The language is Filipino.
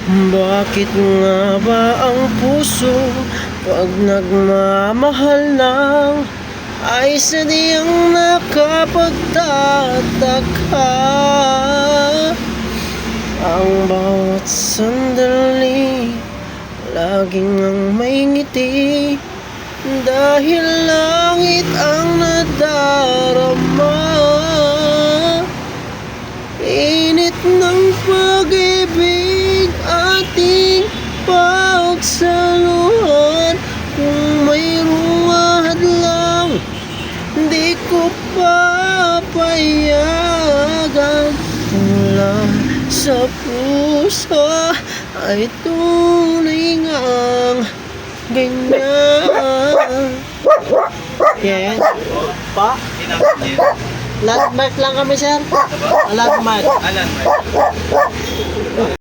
Bakit nga ba ang puso pag nagmamahal lang ay sadyang nakapagtataka? Ang bawat sandali laging ang may ngiti, dahil langit ang nadarama. Init ng pag-ibig ating pagsaluhan. Kung mayroong hadlang, di ko papayagan. Mula sa puso ay tunay ngang ganyan. Yes. Pa? Landmark lang kami, sir. Landmark. Alan,